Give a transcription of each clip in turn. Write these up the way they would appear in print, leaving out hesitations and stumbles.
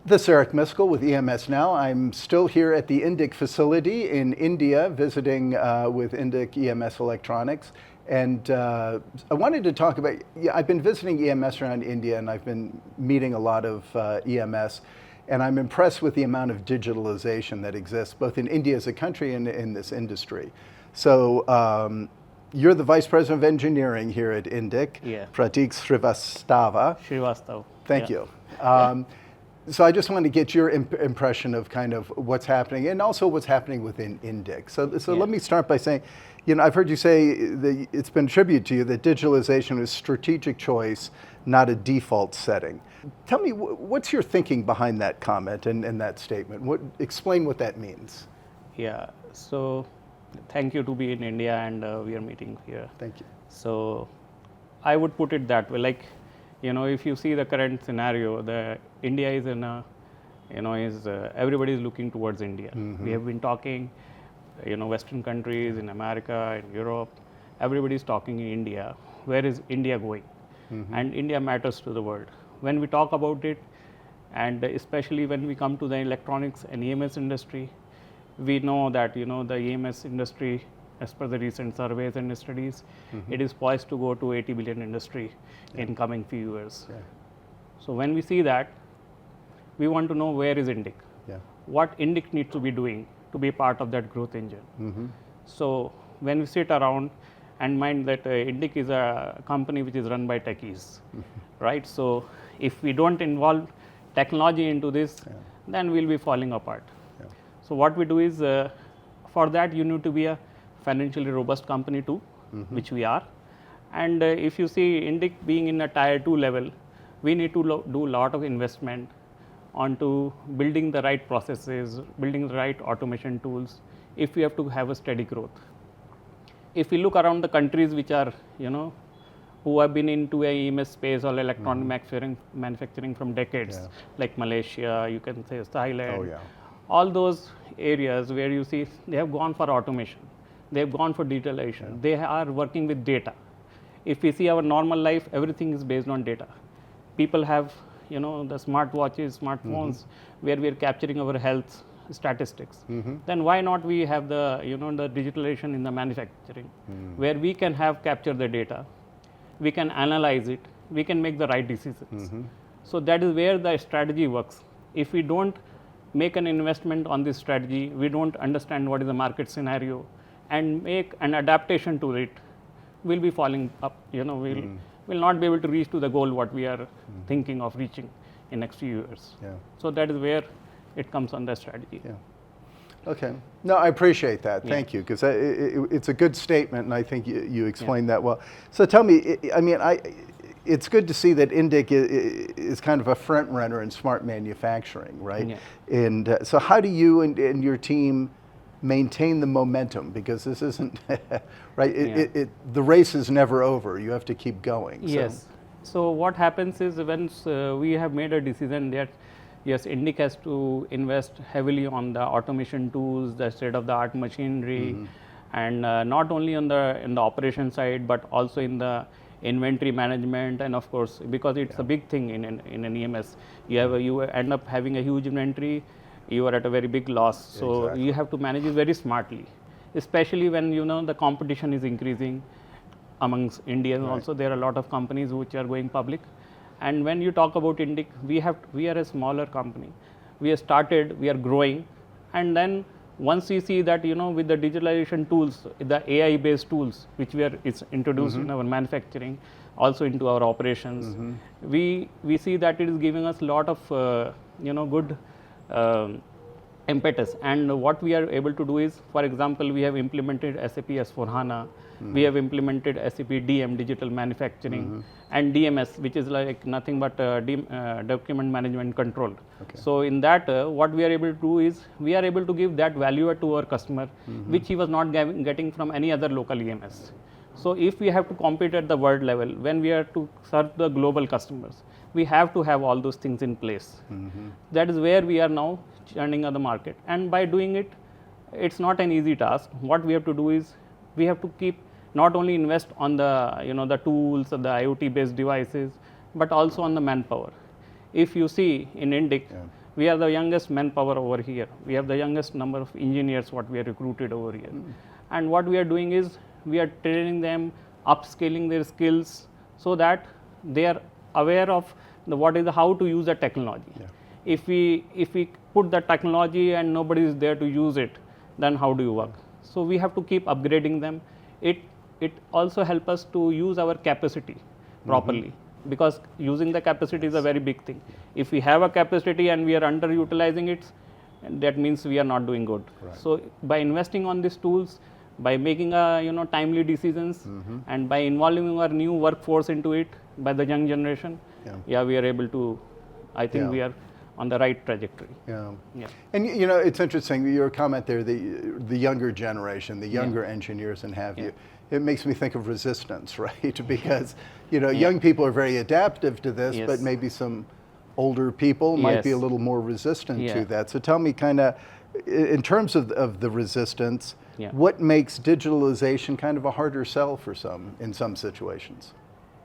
This is Eric Miskell with EMSNOW. I'm still here at the Indic facility in India, visiting with Indic EMS Electronics. And I wanted to talk about, I've been visiting EMS around India, and I've been meeting a lot of EMS, and I'm impressed with the amount of digitalization that exists, both in India as a country and in this industry. So you're the Vice President of Engineering here at Indic, Yeah. Prateek Srivastava. Srivastava. Thank you. So I just want to get your impression of kind of what's happening, and also what's happening within Indic. So let me start by saying, I've heard you say that it's been attributed to you that digitalization is strategic choice, not a default setting. Tell me, what's your thinking behind that comment and that statement? Explain what that means. Yeah. So thank you to be in India, and we are meeting here. Thank you. So I would put it that way. Like, if you see the current scenario, India is in a, everybody is looking towards India. Mm-hmm. We have been talking, Western countries, in America, in Europe, everybody is talking in India. Where is India going? Mm-hmm. And India matters to the world. When we talk about it, and especially when we come to the electronics and EMS industry, we know that, the EMS industry, as per the recent surveys and studies, mm-hmm. it is poised to go to 80 billion industry in coming few years. Yeah. So when we see that, we want to know where is Indic, what Indic needs to be doing to be part of that growth engine. Mm-hmm. So when we sit around and mind that Indic is a company which is run by techies, mm-hmm. right? So if we don't involve technology into this, then we'll be falling apart. Yeah. So what we do is, for that you need to be a financially robust company too, mm-hmm. which we are. And if you see Indic being in a tier 2 level, we need to do a lot of investment onto building the right processes, building the right automation tools, if we have to have a steady growth. If we look around the countries which are, who have been into a EMS space or electronic mm-hmm. manufacturing from decades, like Malaysia, you can say Thailand, all those areas where you see they have gone for automation. They have gone for digitalization. Yeah. They are working with data. If we see our normal life, everything is based on data. People have, the smartwatches, smartphones, mm-hmm. where we are capturing our health statistics. Mm-hmm. Then why not we have the, the digitalization in the manufacturing, where we can capture the data, we can analyze it, we can make the right decisions. Mm-hmm. So that is where the strategy works. If we don't make an investment on this strategy, we don't understand what is the market scenario, and make an adaptation to it, we'll be falling up, we'll not be able to reach to the goal what we are thinking of reaching in next few years. Yeah. So that is where it comes on the strategy. Yeah. Okay. No, I appreciate that. Thank you, because it's a good statement, and I think you explained that well. So tell me, it's good to see that Indic is kind of a front runner in smart manufacturing, right? Yeah. And so how do you and your team maintain the momentum, because this isn't right. The race is never over. You have to keep going. Yes. So what happens is, once we have made a decision that yes, Indic has to invest heavily on the automation tools, the state-of-the-art machinery, mm-hmm. and not only on in the operation side, but also in the inventory management, and of course, because it's a big thing in an EMS, you end up having a huge inventory. You are at a very big loss. So you have to manage it very smartly, especially when the competition is increasing amongst Indians. Right. Also, there are a lot of companies which are going public. And when you talk about Indic, we are a smaller company. We are growing, and then once we see that with the digitalization tools, the AI-based tools which it's introduced mm-hmm. in our manufacturing, also into our operations, mm-hmm. we see that it is giving us a lot of good impetus. And what we are able to do is, for example, we have implemented SAP S/4HANA, mm-hmm. we have implemented SAP DM, digital manufacturing, mm-hmm. and DMS, which is like nothing but document management control. Okay. So in that, what we are able to do is, we are able to give that value to our customer, mm-hmm. which he was not getting from any other local EMS. So if we have to compete at the world level, when we are to serve the global customers, we have to have all those things in place. Mm-hmm. That is where we are now churning on the market. And by doing it, it's not an easy task. What we have to do is, we have to keep not only invest on the the tools or the IoT based devices, but also on the manpower. If you see in Indic, we are the youngest manpower over here. We have the youngest number of engineers what we are recruited over here. And what we are doing is we are training them, upscaling their skills so that they are aware of how to use the technology. If we put the technology and nobody is there to use it, then how do you work? So we have to keep upgrading them. It also helps us to use our capacity properly, because using the capacity is a very big thing. If we have a capacity and we are underutilizing it, that means we are not doing good. So by investing on these tools, by making timely decisions, and by involving our new workforce into it, by the young generation, we are able to, I think we are on the right trajectory. And it's interesting, your comment there, the younger generation, the younger engineers and have you, it makes me think of resistance, right? Because young people are very adaptive to this, but maybe some older people might be a little more resistant to that. So tell me, kind of, in terms of the resistance, what makes digitalization kind of a harder sell for some in some situations?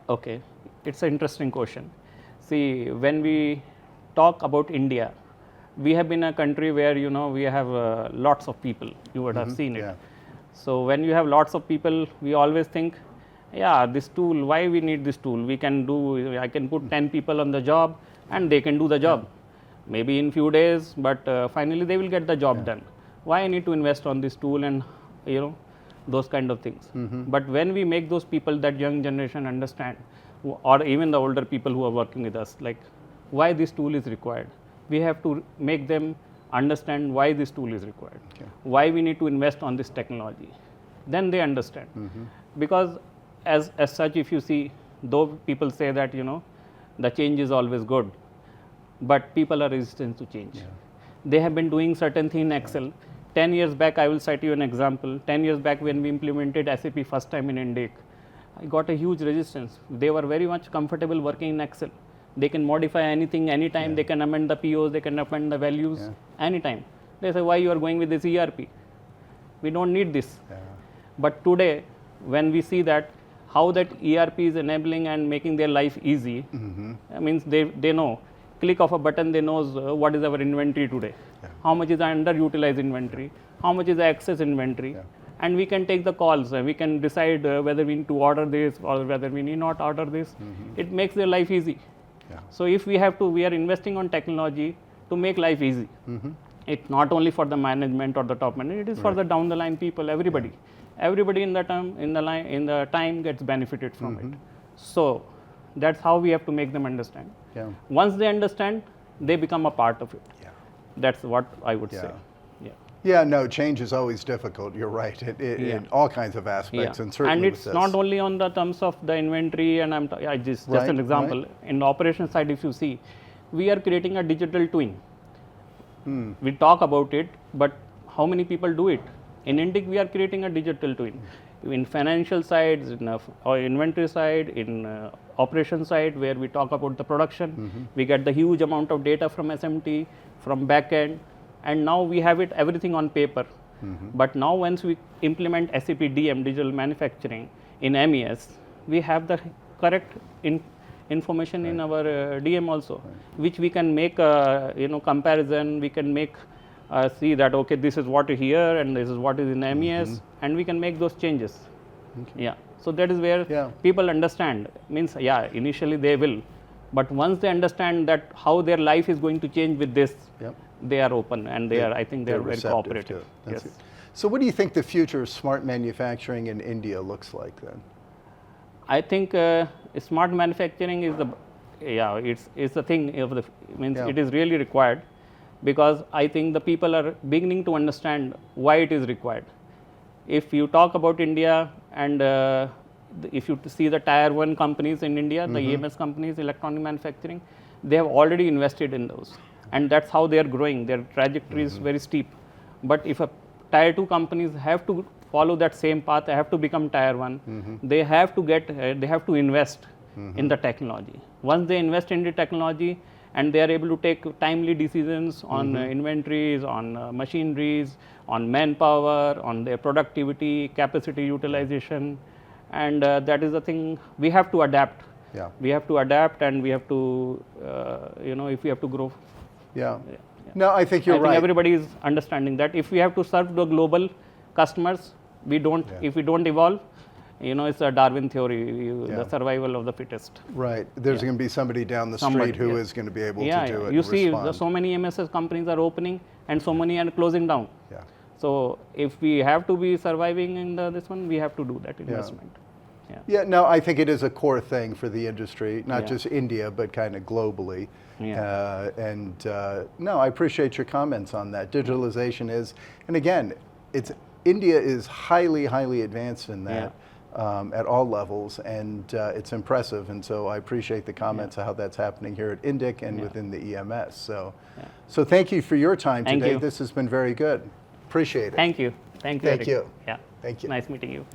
Okay, it's an interesting question. See, when we talk about India, we have been a country where we have lots of people. You would have seen it. So when you have lots of people, we always think, this tool, why we need this tool? I can put 10 people on the job and they can do the job. Maybe in few days, but finally they will get the job done. Why I need to invest on this tool and those kind of things. But when we make those people, that young generation, understand, or even the older people who are working with us, like why this tool is required, we have to make them understand why this tool is required, why we need to invest on this technology. Then they understand. Because as such, if you see, though people say that the change is always good, but people are resistant to change. They have been doing certain things in Excel. 10 years back, I will cite you an example. 10 years back, when we implemented SAP first time in Indic, I got a huge resistance. They were very much comfortable working in Excel. They can modify anything, anytime. They can amend the POs, they can amend the values, anytime. They say, why you are going with this ERP? We don't need this. But today, when we see that how that ERP is enabling and making their life easy, means they know, click of a button, they knows what is our inventory today, how much is our underutilized inventory, how much is the excess inventory, and we can take the calls. We can decide whether we need to order this or whether we need not order this. It makes their life easy. So if we are investing on technology to make life easy. It's not only for the management or the top management, it is for the down the line people, everybody. Everybody in the time gets benefited from it. So that's how we have to make them understand. Once they understand, they become a part of it. That's what I would say. No, change is always difficult. You're right. In all kinds of aspects, and certainly. And it's not only on the terms of the inventory. And just an example. In the operation side, if you see, we are creating a digital twin. We talk about it, but how many people do it? In Indic, we are creating a digital twin. In financial sides, in inventory side, in operation side, where we talk about the production, we get the huge amount of data from SMT, from backend. And now we have everything on paper. But now once we implement SAP DM, digital manufacturing, in MES, we have the correct information in our DM also, which we can make comparison. We can make see that this is what is here and this is what is in MES, and we can make those changes. So that is where people understand. Means initially they will, but once they understand that how their life is going to change with this, they are open and I think they are very cooperative. So what do you think the future of smart manufacturing in India looks like then? I think smart manufacturing is it's the thing of the it is really required, because I think the people are beginning to understand why it is required. If you talk about India and if you see the tier 1 companies in India, the EMS companies, electronic manufacturing, they have already invested in those. And that's how they are growing. Their trajectory is very steep. But if a tier 2 companies have to follow that same path, they have to become tier 1, they have to invest in the technology. Once they invest in the technology and they are able to take timely decisions on inventories, on machineries, on manpower, on their productivity, capacity utilization, and that is the thing we have to adapt. We have to adapt, and we have to, if we have to grow Yeah. Yeah. No, I think you're I think right. everybody is understanding that if we have to serve the global customers, we don't. Yeah. If we don't evolve, it's a Darwin theory, Yeah. the survival of the fittest. Right. There's going to be somebody down the Somebody, street who yeah. is going to be able Yeah, to do yeah. it You and see, respond. so many EMS companies are opening and so many are closing down. Yeah. So if we have to be surviving in this one, we have to do that investment. Yeah. Yeah, no, I think it is a core thing for the industry, not Yeah. just India, but kind of globally. Yeah. No, I appreciate your comments on that. Digitalization is, and again, India is highly, highly advanced in that at all levels, and it's impressive. And so I appreciate the comments of how that's happening here at Indic and within the EMS. So thank you for your time Thank today. you. This has been very good. Appreciate it. Thank you. Thank you. Thank Eric. you. Yeah. Thank you. Nice meeting you.